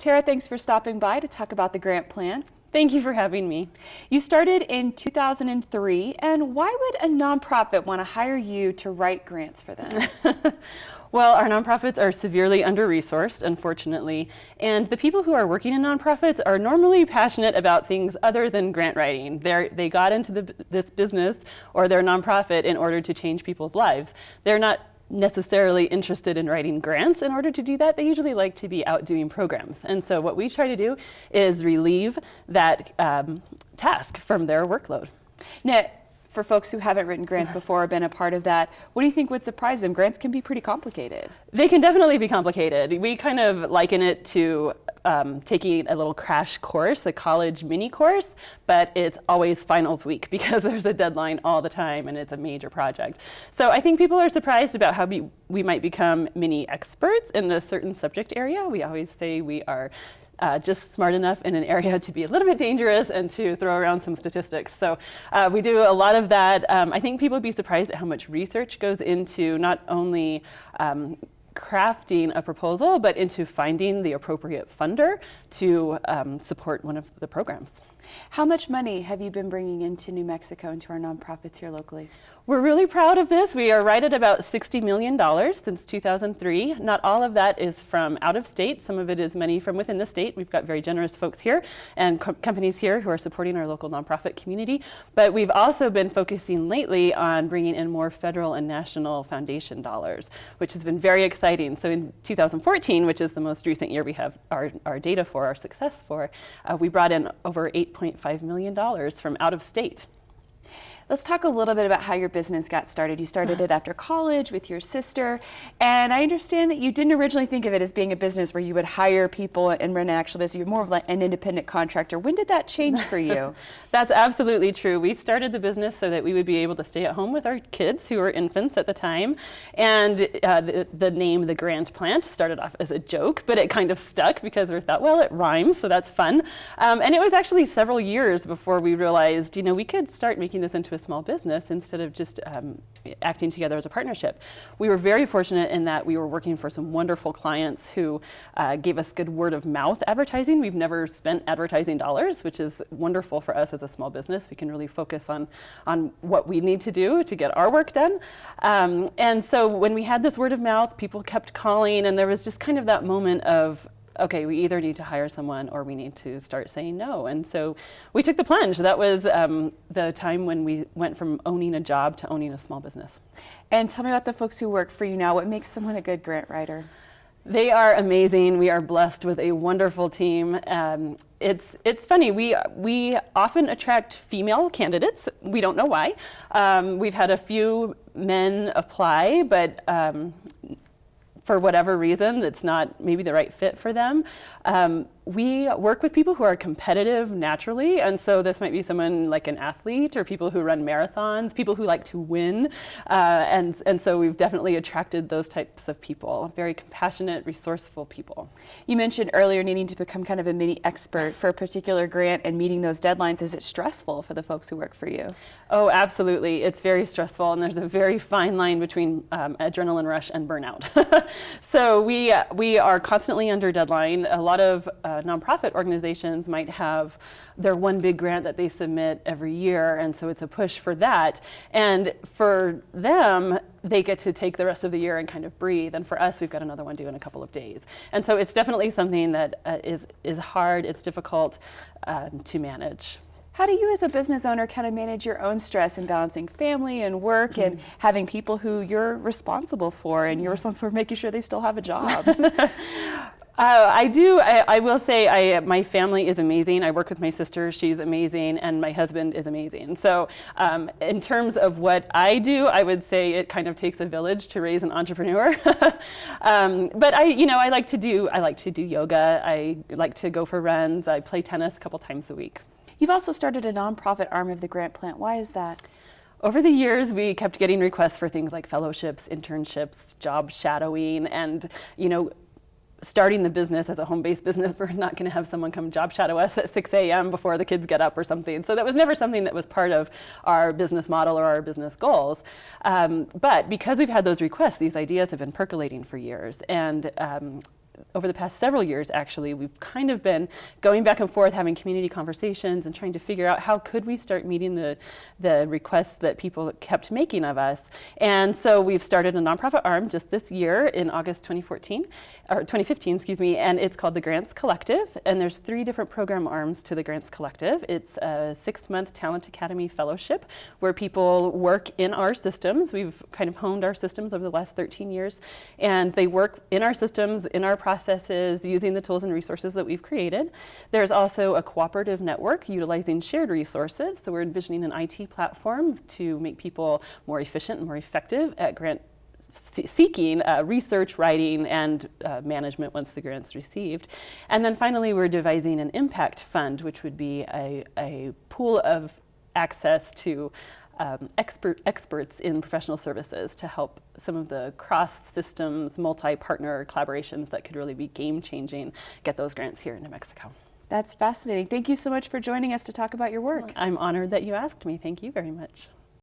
Tara, thanks for stopping by to talk about the grant plan. Thank you for having me. You started in 2003, and why would a nonprofit want to hire you to write grants for them? Well, our nonprofits are severely under-resourced, unfortunately, and the people who are working in nonprofits are normally passionate about things other than grant writing. They got into this business or their nonprofit in order to change people's lives. They're not necessarily interested in writing grants. In order to do that, they usually like to be out doing programs. And so what we try to do is relieve that task from their workload. Now, for folks who haven't written grants before or been a part of that, what do you think would surprise them? Grants can be pretty complicated. They can definitely be complicated. We kind of liken it to taking a little crash course, a college mini course, but it's always finals week because there's a deadline all the time and it's a major project. So I think people are surprised about how we might become mini experts in a certain subject area. We always say we are just smart enough in an area to be a little bit dangerous and to throw around some statistics. So we do a lot of that. I think people would be surprised at how much research goes into not only crafting a proposal, but into finding the appropriate funder to support one of the programs. How much money have you been bringing into New Mexico, into our nonprofits here locally? We're really proud of this. We are right at about $60 million since 2003. Not all of that is from out of state. Some of it is money from within the state. We've got very generous folks here and companies here who are supporting our local nonprofit community. But we've also been focusing lately on bringing in more federal and national foundation dollars, which has been very exciting. So in 2014, which is the most recent year we have our data for, our success for, we brought in over $8.5 million from out of state. Let's talk a little bit about how your business got started. You started it after college with your sister, and I understand that you didn't originally think of it as being a business where you would hire people and run an actual business. You're more of like an independent contractor. When did that change for you? That's absolutely true. We started the business so that we would be able to stay at home with our kids who were infants at the time, and the name The Grant Plant started off as a joke, but it kind of stuck because we thought, well, it rhymes, so that's fun. And it was actually several years before we realized, we could start making this into a small business instead of just acting together as a partnership. We were very fortunate in that we were working for some wonderful clients who gave us good word of mouth advertising. We've never spent advertising dollars, which is wonderful for us as a small business. We can really focus on what we need to do to get our work done. And so when we had this word of mouth, people kept calling, and there was just kind of that moment of, okay, we either need to hire someone or we need to start saying no. And so we took the plunge. That was the time when we went from owning a job to owning a small business. And tell me about the folks who work for you now. What makes someone a good grant writer? They are amazing. We are blessed with a wonderful team. It's funny, we often attract female candidates. We don't know why. We've had a few men apply, but for whatever reason, it's not maybe the right fit for them. We work with people who are competitive naturally, and so this might be someone like an athlete or people who run marathons, people who like to win, and so we've definitely attracted those types of people, very compassionate, resourceful people. You mentioned earlier needing to become kind of a mini expert for a particular grant and meeting those deadlines. Is it stressful for the folks who work for you? Oh, absolutely. It's very stressful, and there's a very fine line between adrenaline rush and burnout. So we are constantly under deadline. A lot of nonprofit organizations might have their one big grant that they submit every year, and so it's a push for that. And for them, they get to take the rest of the year and kind of breathe. And for us, we've got another one due in a couple of days. And so it's definitely something that is hard. It's difficult to manage. How do you as a business owner kind of manage your own stress and balancing family and work and having people who you're responsible for and you're responsible for making sure they still have a job? I do. I will say my family is amazing. I work with my sister. She's amazing. And my husband is amazing. So in terms of what I do, I would say it kind of takes a village to raise an entrepreneur. But I like to do yoga. I like to go for runs. I play tennis a couple times a week. You've also started a nonprofit arm of the Grant Plant. Why is that? Over the years, we kept getting requests for things like fellowships, internships, job shadowing, and starting the business as a home-based business, we're not going to have someone come job shadow us at 6 a.m. before the kids get up or something. So that was never something that was part of our business model or our business goals. But because we've had those requests, these ideas have been percolating for years. And over the past several years, actually, we've kind of been going back and forth, having community conversations and trying to figure out how could we start meeting the requests that people kept making of us. And so we've started a nonprofit arm just this year in August 2015, excuse me, and it's called the Grants Collective. And there's 3 different program arms to the Grants Collective. It's a 6-month Talent Academy Fellowship where people work in our systems. We've kind of honed our systems over the last 13 years, and they work in our systems, in our processes, using the tools and resources that we've created. There's also a cooperative network utilizing shared resources. So we're envisioning an IT platform to make people more efficient and more effective at grant seeking, research, writing, and management once the grant's received. And then finally, we're devising an impact fund, which would be a pool of access to experts in professional services to help some of the cross-systems, multi-partner collaborations that could really be game-changing, get those grants here in New Mexico. That's fascinating. Thank you so much for joining us to talk about your work. I'm honored that you asked me. Thank you very much.